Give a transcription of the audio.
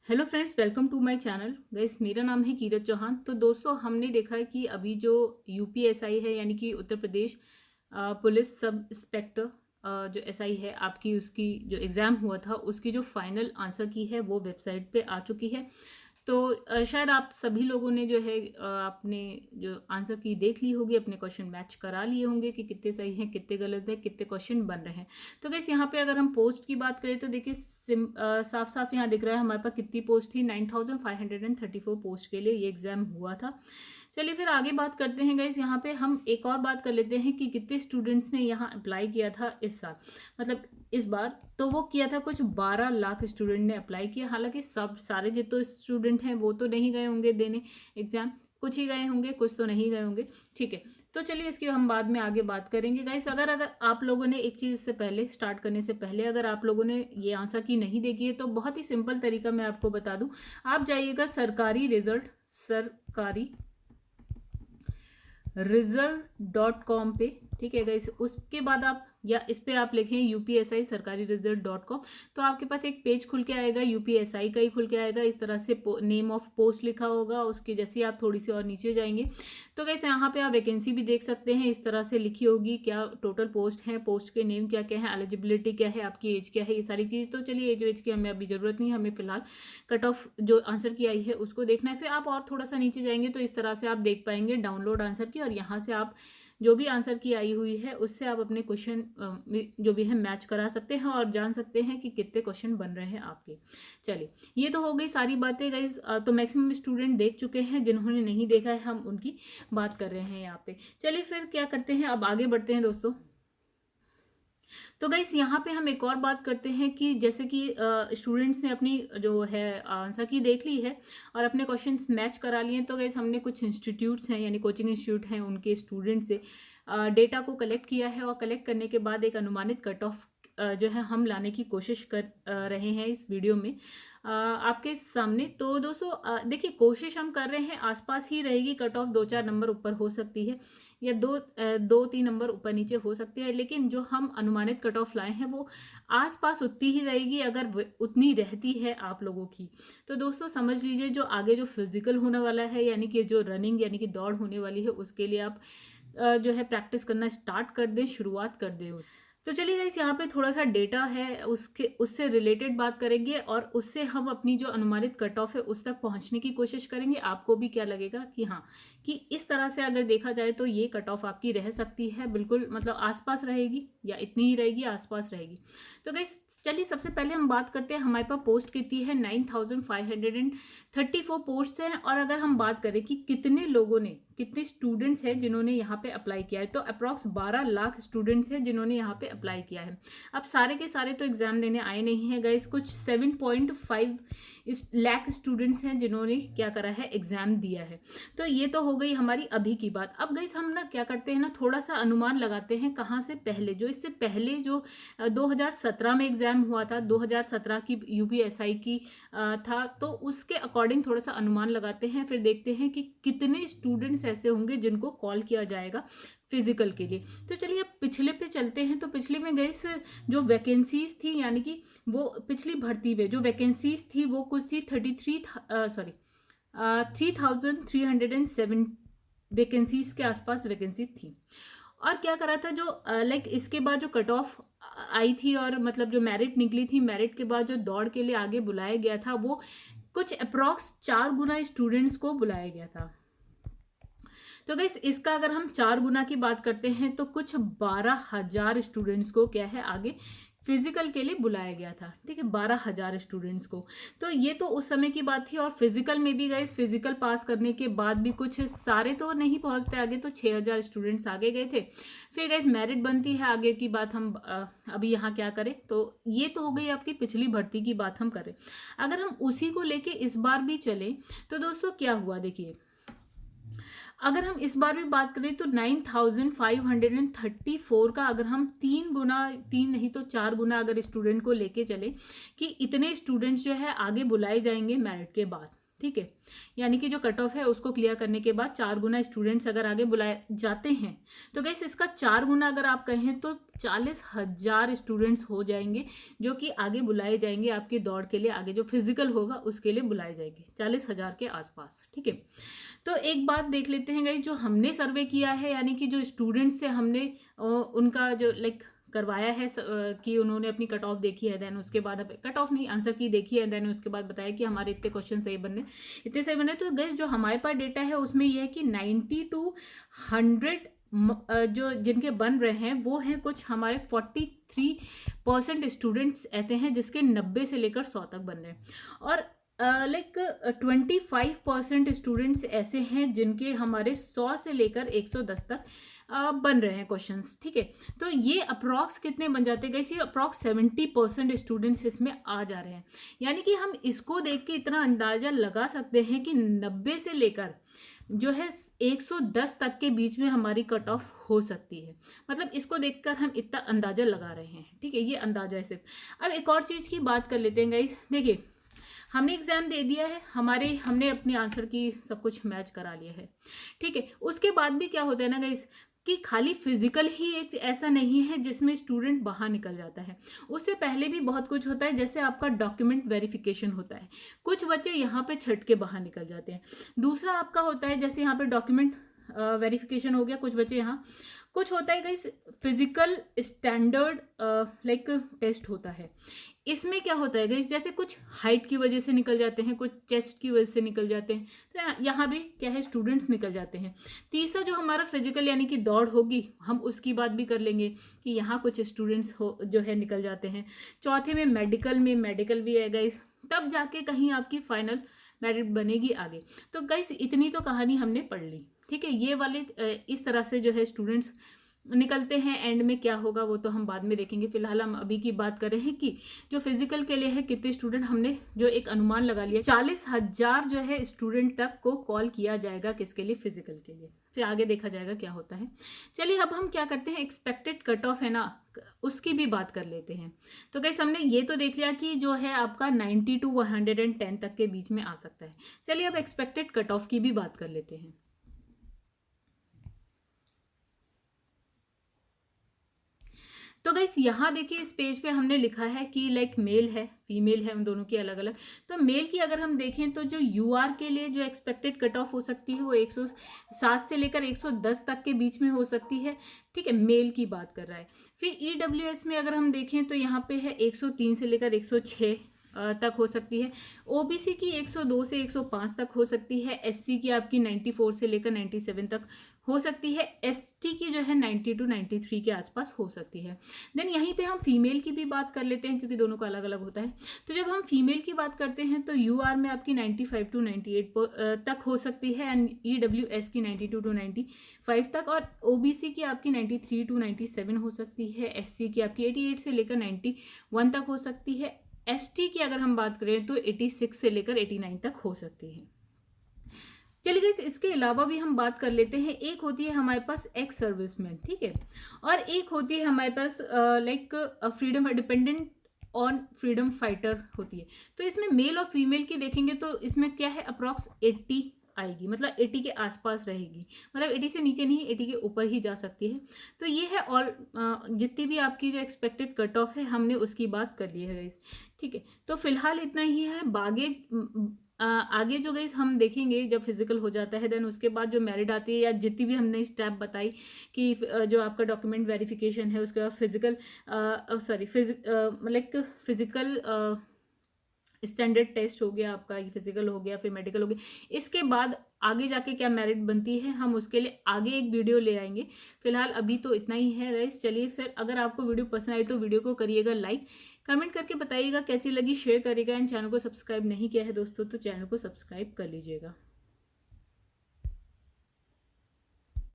Hello friends, welcome to my channel. Guys, मेरा नाम है कीरत चौहान। तो दोस्तों, हमने देखा है कि अभी जो यूपीएसआई है, यानी कि Uttar Pradesh police sub inspector जो एसआई है आपकी, उसकी जो एग्ज़ाम हुआ था उसकी जो फाइनल आंसर की है वो वेबसाइट पे आ चुकी है। तो शायद आप सभी लोगों ने जो है आपने जो आंसर की देख ली होगी, अपने क्वेश्चन मैच करा लिए होंगे कि कितने सही हैं, कितने गलत हैं, कितने क्वेश्चन बन रहे हैं। तो गाइस, यहाँ पे अगर हम पोस्ट की बात करें तो देखिए साफ साफ यहाँ दिख रहा है हमारे पास कितनी पोस्ट थी। 9534 पोस्ट के लिए ये एग्जाम हुआ था। चलिए फिर आगे बात करते हैं गाइस। यहाँ पे हम एक और बात कर लेते हैं कि कितने स्टूडेंट्स ने यहाँ अप्लाई किया था इस साल, मतलब इस बार। तो वो किया था कुछ 12 लाख स्टूडेंट ने अप्लाई किया। हालांकि सब सारे जितने स्टूडेंट हैं वो तो नहीं गए होंगे देने एग्जाम, कुछ ही गए होंगे, कुछ तो नहीं गए होंगे। ठीक है, तो चलिए इसकी हम बाद में आगे बात करेंगे गाइस। अगर अगर आप लोगों ने एक चीज़ से पहले स्टार्ट करने से पहले अगर आप लोगों ने ये आंसर की नहीं देखी है तो बहुत ही सिंपल तरीका मैं आपको बता दूं। आप जाइएगा सरकारी रिजल्ट.com पे। ठीक है गाइस, उसके बाद आप या इस पे आप लिखें यूपीएसआई सरकारी रिजल्ट.com, तो आपके पास एक पेज खुल के आएगा, यूपीएसआई का ही खुल के आएगा। इस तरह से नेम ऑफ पोस्ट लिखा होगा, उसके जैसे आप थोड़ी सी और नीचे जाएंगे तो गाइस यहाँ पे आप वैकेंसी भी देख सकते हैं। इस तरह से लिखी होगी क्या टोटल पोस्ट है, पोस्ट के नेम क्या क्या है, एलिजिबिलिटी क्या है, आपकी एज क्या है, ये सारी चीज़। तो चलिए एज वेज की हमें अभी ज़रूरत नहीं है, हमें फिलहाल कट ऑफ जो आंसर की आई है उसको देखना है। फिर आप और थोड़ा सा नीचे जाएंगे तो इस तरह से आप देख पाएंगे डाउनलोड आंसर की, और यहाँ से आप जो भी आंसर की आई हुई है उससे आप अपने क्वेश्चन जो भी है मैच करा सकते हैं और जान सकते हैं कि कितने क्वेश्चन बन रहे हैं आपके। चलिए, ये तो हो गई सारी बातें गाइज। तो मैक्सिमम स्टूडेंट देख चुके हैं, जिन्होंने नहीं देखा है हम उनकी बात कर रहे हैं यहाँ पे। चलिए फिर क्या करते हैं, अब आगे बढ़ते हैं दोस्तों। तो गाइस, यहाँ पे हम एक और बात करते हैं कि जैसे कि स्टूडेंट्स ने अपनी जो है आंसर की देख ली है और अपने क्वेश्चंस मैच करा लिए हैं। तो गाइस, हमने कुछ इंस्टीट्यूट्स हैं, यानी कोचिंग इंस्टीट्यूट हैं, उनके स्टूडेंट से डेटा को कलेक्ट किया है और कलेक्ट करने के बाद एक अनुमानित कट ऑफ जो है हम लाने की कोशिश कर रहे हैं इस वीडियो में आपके सामने। तो दोस्तों देखिए, कोशिश हम कर रहे हैं आसपास ही रहेगी, कट ऑफ 2-4 नंबर ऊपर हो सकती है या 2-3 नंबर ऊपर नीचे हो सकती है, लेकिन जो हम अनुमानित कट ऑफ लाए हैं वो आसपास उतनी ही रहेगी, अगर उतनी रहती है आप लोगों की। तो दोस्तों समझ लीजिए, जो आगे जो फिजिकल होने वाला है, यानी कि जो रनिंग यानी कि दौड़ होने वाली है, उसके लिए आप जो है प्रैक्टिस करना स्टार्ट कर दें, शुरुआत कर दें उस। तो चलिए गाइस, यहाँ पे थोड़ा सा डेटा है, उसके उससे रिलेटेड बात करेंगे और उससे हम अपनी जो अनुमानित कट ऑफ है उस तक पहुंचने की कोशिश करेंगे। आपको भी क्या लगेगा कि हाँ, कि इस तरह से अगर देखा जाए तो ये कट ऑफ आपकी रह सकती है, बिल्कुल मतलब आसपास रहेगी या इतनी ही रहेगी, आसपास रहेगी। तो गाइस चलिए, सबसे पहले हम बात करते हैं हमारे पास पोस्ट कितनी है। 9534 पोस्ट हैं। और अगर हम बात करें कि कितने लोगों ने, कितने स्टूडेंट्स हैं जिन्होंने यहाँ पे अप्लाई किया है, तो अप्रॉक्स 12 लाख स्टूडेंट्स हैं जिन्होंने यहाँ पे अप्लाई किया है। अब सारे के सारे तो एग्जाम देने आए नहीं है गाइस, कुछ 7.5 लाख स्टूडेंट्स हैं जिन्होंने क्या करा है, एग्जाम दिया है। तो ये तो हो गई हमारी अभी की बात। अब गाइस हम ना क्या करते हैं ना, थोड़ा सा अनुमान लगाते हैं कहाँ से पहले, जो इससे पहले जो 2017 में एग्जाम हुआ था, 2017 की यूपीएसआई की था, तो उसके अकॉर्डिंग थोड़ा सा अनुमान लगाते हैं। फिर देखते हैं कि कितने स्टूडेंट्स ऐसे होंगे जिनको कॉल किया जाएगा फिजिकल के लिए। तो चलिए अब पिछले पे चलते हैं। तो पिछले में गई जो वैकेंसीज थी, यानी कि वो पिछली भर्ती में जो वैकेंसीज थी वो कुछ थी 3,307 वैकेंसीज के आसपास वैकेंसी थी। और क्या करा था, जो लाइक इसके बाद जो कट ऑफ आई थी और मतलब जो मेरिट निकली थी, मेरिट के बाद जो दौड़ के लिए आगे बुलाया गया था वो कुछ अप्रॉक्स 4 गुना स्टूडेंट्स को बुलाया गया था। तो गाइस, इसका अगर हम 4 गुना की बात करते हैं तो कुछ 12,000 स्टूडेंट्स को क्या है आगे फिजिकल के लिए बुलाया गया था। ठीक है, 12,000 स्टूडेंट्स को। तो ये तो उस समय की बात थी। और फिजिकल में भी गाइस, फिजिकल पास करने के बाद भी कुछ सारे तो नहीं पहुंचते आगे, तो 6,000 स्टूडेंट्स आगे गए थे। फिर गाइस मेरिट बनती है, आगे की बात हम अभी यहाँ क्या करें। तो ये तो हो गई आपकी पिछली भर्ती की बात हम करें। अगर हम उसी को लेके इस बार भी चले तो दोस्तों क्या हुआ देखिए, अगर हम इस बार भी बात करें तो 9,534 का अगर हम 3 गुना, 3 नहीं तो 4 गुना अगर स्टूडेंट को लेके चले कि इतने स्टूडेंट्स जो है आगे बुलाए जाएंगे मेरिट के बाद। ठीक है, यानी कि जो कट ऑफ है उसको क्लियर करने के बाद 4 गुना स्टूडेंट्स अगर आगे बुलाए जाते हैं तो गाइस इसका 4 गुना अगर आप कहें तो 40,000 स्टूडेंट्स हो जाएंगे जो कि आगे बुलाए जाएंगे आपकी दौड़ के लिए, आगे जो फिजिकल होगा उसके लिए बुलाए जाएंगे 40,000 के आसपास। ठीक है, तो एक बात देख लेते हैं गाइस, जो हमने सर्वे किया है यानी कि जो स्टूडेंट्स से हमने उनका जो करवाया है कि उन्होंने अपनी कट ऑफ देखी है, देन उसके बाद कट ऑफ नहीं आंसर की देखी है, देन उसके बाद बताया कि हमारे इतने क्वेश्चन सही बने, इतने सही बने। तो गाइस जो हमारे पास डेटा है उसमें यह है कि 90 to 100 जो जिनके बन रहे हैं वो हैं कुछ हमारे 43% स्टूडेंट्स ऐसे हैं जिसके 90 से लेकर 100 तक बन रहे हैं, और 25% स्टूडेंट्स ऐसे हैं जिनके हमारे 100 से लेकर 110 तक बन रहे हैं क्वेश्चंस। ठीक है, तो ये अप्रॉक्स कितने बन जाते हैं गाइस, ये अप्रॉक्स 70% स्टूडेंट्स इसमें आ जा रहे हैं। यानी कि हम इसको देख के इतना अंदाजा लगा सकते हैं कि 90 से लेकर जो है 110 तक के बीच में हमारी कट ऑफ हो सकती है। मतलब इसको देखकर हम इतना अंदाजा लगा रहे हैं। ठीक है, ये अंदाजा है सिर्फ। अब एक और चीज़ की बात कर लेते हैं गाइस। देखिए हमने एग्जाम दे दिया है, हमने अपने आंसर की सब कुछ मैच करा लिया है। ठीक है, उसके बाद भी क्या होता है ना गाइस कि खाली फिजिकल ही एक ऐसा नहीं है जिसमें स्टूडेंट बाहर निकल जाता है, उससे पहले भी बहुत कुछ होता है। जैसे आपका डॉक्यूमेंट वेरिफिकेशन होता है, कुछ बच्चे यहाँ पे छट के बाहर निकल जाते हैं। दूसरा आपका होता है जैसे यहाँ पे डॉक्यूमेंट वेरिफिकेशन हो गया, कुछ बच्चे यहाँ, कुछ होता है गाइस फिजिकल स्टैंडर्ड टेस्ट होता है। इसमें क्या होता है गाइस, जैसे कुछ हाइट की वजह से निकल जाते हैं, कुछ चेस्ट की वजह से निकल जाते हैं, तो यहाँ भी क्या है स्टूडेंट्स निकल जाते हैं। तीसरा जो हमारा फिजिकल यानी कि दौड़ होगी, हम उसकी बात भी कर लेंगे कि यहाँ कुछ स्टूडेंट्स जो है निकल जाते हैं। चौथे में मेडिकल भी है गाइस, तब जाके कहीं आपकी फाइनल मेरिट बनेगी आगे। तो गाइस इतनी तो कहानी हमने पढ़ ली। ठीक है, ये वाले इस तरह से जो है स्टूडेंट्स निकलते हैं। एंड में क्या होगा वो तो हम बाद में देखेंगे। फिलहाल हम अभी की बात कर रहे हैं कि जो फिजिकल के लिए है कितने स्टूडेंट, हमने जो एक अनुमान लगा लिया 40,000 जो है स्टूडेंट तक को कॉल किया जाएगा, किसके लिए, फिजिकल के लिए। फिर आगे देखा जाएगा क्या होता है। चलिए अब हम क्या करते हैं, एक्सपेक्टेड कट ऑफ है ना, उसकी भी बात कर लेते हैं। तो गाइस हमने ये तो देख लिया कि जो है आपका 90 to 110 तक के बीच में आ सकता है। चलिए अब एक्सपेक्टेड कट ऑफ की भी बात कर लेते हैं। तो गाइस यहाँ देखिए इस पेज पे हमने लिखा है कि मेल है फीमेल है, उन दोनों की अलग अलग। तो मेल की अगर हम देखें तो जो यूआर के लिए जो एक्सपेक्टेड कट ऑफ हो सकती है वो 107 से लेकर 110 तक के बीच में हो सकती है। ठीक है, मेल की बात कर रहा है। फिर ईडब्ल्यूएस में अगर हम देखें तो यहाँ पे है 103 से लेकर 106 तक हो सकती है। ओबीसी की 102 से 105 तक हो सकती है। एससी की आपकी 94 से लेकर 97 तक हो सकती है। एसटी की जो है 90 to 93 के आसपास हो सकती है। देन यहीं पे हम फीमेल की भी बात कर लेते हैं क्योंकि दोनों का अलग अलग होता है। तो जब हम फीमेल की बात करते हैं तो यूआर में आपकी 95 to 98 तक हो सकती है, एंड ईडब्ल्यूएस की 92 to 95 तक, और ओबीसी की आपकी 93 to 97 हो सकती है। एससी की आपकी 88 से लेकर 91 तक हो सकती है। एसटी की अगर हम बात करें तो 86 से लेकर 89 तक हो सकती है। चलिए गाइस इसके अलावा भी हम बात कर लेते हैं। एक होती है हमारे पास एक्स सर्विसमैन, ठीक है, और एक होती है हमारे पास freedom dependent on freedom fighter होती है। तो इसमें मेल और फीमेल की देखेंगे तो इसमें क्या है, अप्रॉक्स 80 आएगी, मतलब 80 के आसपास रहेगी, मतलब 80 से नीचे नहीं, 80 के ऊपर ही जा सकती है। तो ये है ऑल जितनी भी आपकी जो एक्सपेक्टेड कट ऑफ है हमने उसकी बात कर ली है गाइस। ठीक है, तो फिलहाल इतना ही है। आगे जो गाइस हम देखेंगे जब फिजिकल हो जाता है, देन उसके बाद जो मेरिट आती है या जितनी भी हमने स्टेप बताई कि जो आपका डॉक्यूमेंट वेरिफिकेशन है, उसके बाद फिजिकल स्टैंडर्ड टेस्ट हो गया आपका, ये फिजिकल हो गया, फिर मेडिकल हो गया। इसके बाद आगे जाके क्या मेरिट बनती है हम उसके लिए आगे एक वीडियो ले आएंगे। फिलहाल अभी तो इतना ही है गाइस। चलिए फिर अगर आपको वीडियो पसंद आई तो वीडियो को करिएगा लाइक, कमेंट करके बताइएगा कैसी लगी, शेयर करिएगा, एंड चैनल को सब्सक्राइब नहीं किया है दोस्तों तो चैनल को सब्सक्राइब कर लीजिएगा।